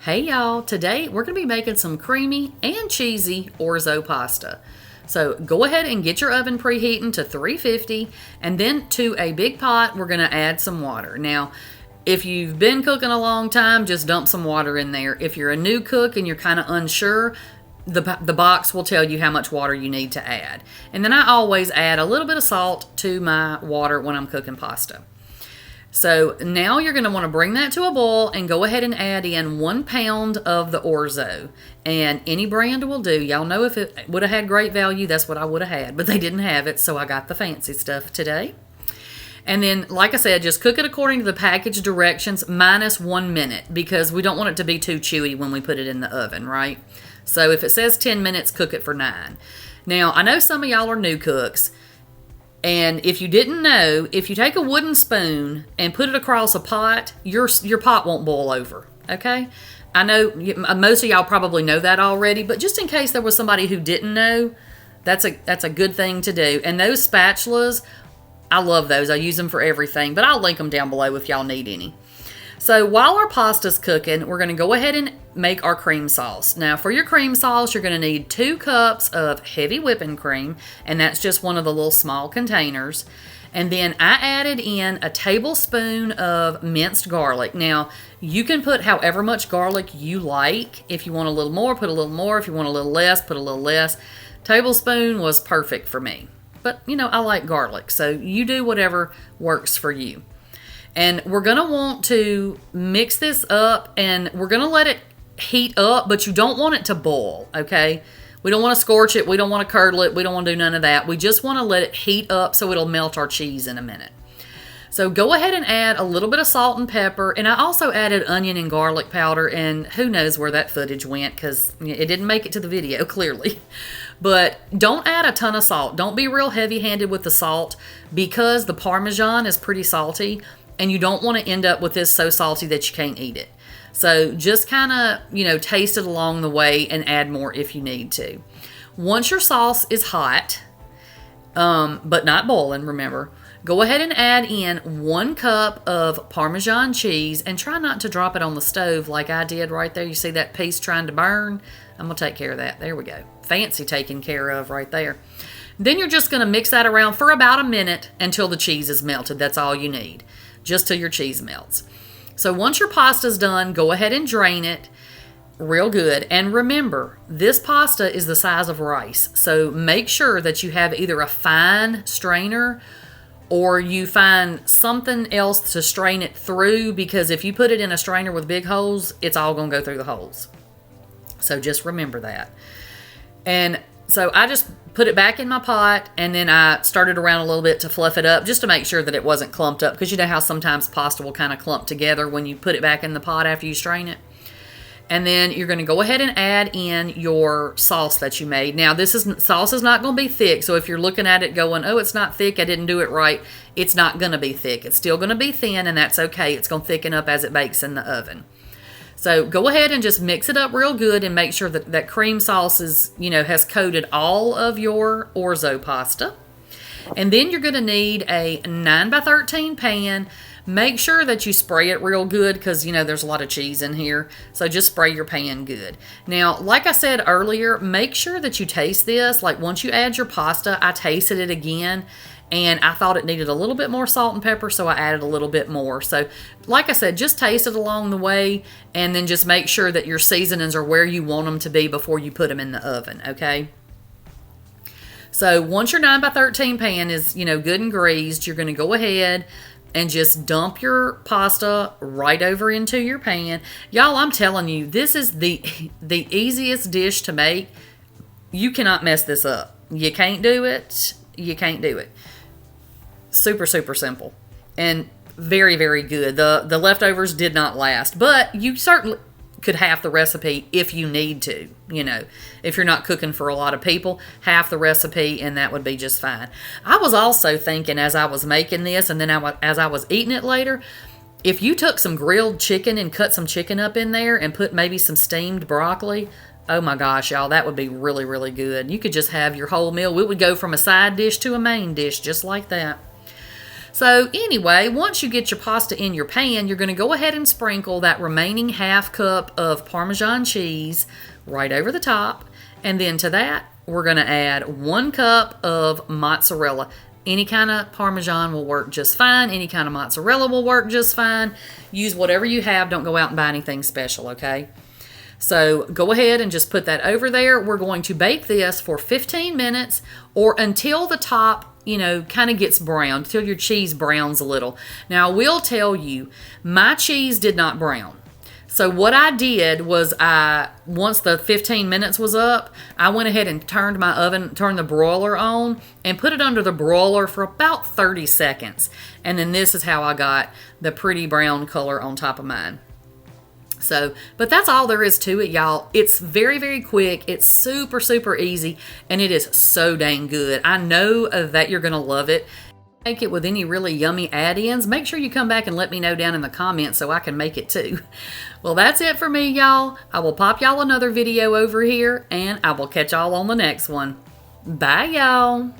Hey y'all, today we're going to be making some creamy and cheesy orzo pasta. So go ahead and get your oven preheating to 350, and then to a big pot we're going to add some water. Now, if you've been cooking a long time, just dump some water in there. If you're a new cook and you're kind of unsure, the box will tell you how much water you need to add. And then I always add a little bit of salt to my water when I'm cooking pasta. So now you're going to want to bring that to a boil and go ahead and add in 1 pound of the orzo. And any brand will do. Y'all know if it would have had great value, that's what I would have had. But they didn't have it, so I got the fancy stuff today. And then, like I said, just cook it according to the package directions minus 1 minute, because we don't want it to be too chewy when we put it in the oven, right? So if it says 10 minutes, cook it for 9. Now, I know some of y'all are new cooks. And if you didn't know, if you take a wooden spoon and put it across a pot, your pot won't boil over, okay? I know most of y'all probably know that already, but just in case there was somebody who didn't know, that's a good thing to do. And those spatulas, I love those. I use them for everything, but I'll link them down below if y'all need any. So while our pasta's cooking, we're going to go ahead and make our cream sauce. Now for your cream sauce, you're going to need 2 cups of heavy whipping cream, and that's just one of the little small containers. And then I added in a tablespoon of minced garlic. Now you can put however much garlic you like. If you want a little more, put a little more. If you want a little less, put a little less. Tablespoon was perfect for me. But you know, I like garlic, so you do whatever works for you. And we're going to want to mix this up, and we're going to let it heat up, but you don't want it to boil, okay? We don't want to scorch it. We don't want to curdle it. We don't want to do none of that. We just want to let it heat up so it'll melt our cheese in a minute. So go ahead and add a little bit of salt and pepper, and I also added onion and garlic powder, and who knows where that footage went because it didn't make it to the video, clearly. But don't add a ton of salt. Don't be real heavy-handed with the salt because the parmesan is pretty salty. And you don't want to end up with this so salty that you can't eat it. So just kind of, taste it along the way and add more if you need to. Once your sauce is hot, but not boiling, remember, go ahead and add in 1 cup of Parmesan cheese and try not to drop it on the stove like I did right there. You see that piece trying to burn? I'm going to take care of that. There we go. Fancy taken care of right there. Then you're just going to mix that around for about a minute until the cheese is melted. That's all you need. Just till your cheese melts. So once your pasta's done, go ahead and drain it real good. And remember, this pasta is the size of rice. So make sure that you have either a fine strainer or you find something else to strain it through, because if you put it in a strainer with big holes, it's all going to go through the holes. So just remember that. And so I just put it back in my pot, and then I started around a little bit to fluff it up just to make sure that it wasn't clumped up, because you know how sometimes pasta will kind of clump together when you put it back in the pot after you strain it. And then you're going to go ahead and add in your sauce that you made. Now sauce is not going to be thick, so if you're looking at it going, oh, it's not thick, I didn't do it right, it's not going to be thick. It's still going to be thin, and that's okay. It's going to thicken up as it bakes in the oven. So go ahead and just mix it up real good and make sure that that cream sauce is, has coated all of your orzo pasta. And then you're going to need a 9x13 pan. Make sure that you spray it real good because, there's a lot of cheese in here. So just spray your pan good. Now, like I said earlier, make sure that you taste this. Like once you add your pasta, I tasted it again. And I thought it needed a little bit more salt and pepper, so I added a little bit more. So, like I said, just taste it along the way, and then just make sure that your seasonings are where you want them to be before you put them in the oven, okay? So, once your 9x13 pan is, good and greased, you're going to go ahead and just dump your pasta right over into your pan. Y'all, I'm telling you, this is the easiest dish to make. You cannot mess this up. You can't do it. You can't do it. Super, super simple and very, very good. The leftovers did not last, but you certainly could half the recipe if you need to. If you're not cooking for a lot of people, half the recipe and that would be just fine. I was also thinking as I was making this, and then as I was eating it later, if you took some grilled chicken and cut some chicken up in there and put maybe some steamed broccoli, oh my gosh, y'all, that would be really, really good. You could just have your whole meal. We would go from a side dish to a main dish just like that. So anyway, once you get your pasta in your pan, you're going to go ahead and sprinkle that remaining half cup of Parmesan cheese right over the top. And then to that, we're going to add 1 cup of mozzarella. Any kind of Parmesan will work just fine. Any kind of mozzarella will work just fine. Use whatever you have. Don't go out and buy anything special, okay? So go ahead and just put that over there. We're going to bake this for 15 minutes or until the top, you know, kind of gets brown, until your cheese browns a little. Now, I will tell you, my cheese did not brown. So what I did was once the 15 minutes was up, I went ahead and turned the broiler on and put it under the broiler for about 30 seconds. And then this is how I got the pretty brown color on top of mine. So, but that's all there is to it, y'all. It's very, very quick. It's super, super easy, and it is so dang good. I know that you're going to love it. Make it with any really yummy add-ins. Make sure you come back and let me know down in the comments so I can make it too. Well, that's it for me, y'all. I will pop y'all another video over here, and I will catch y'all on the next one. Bye, y'all.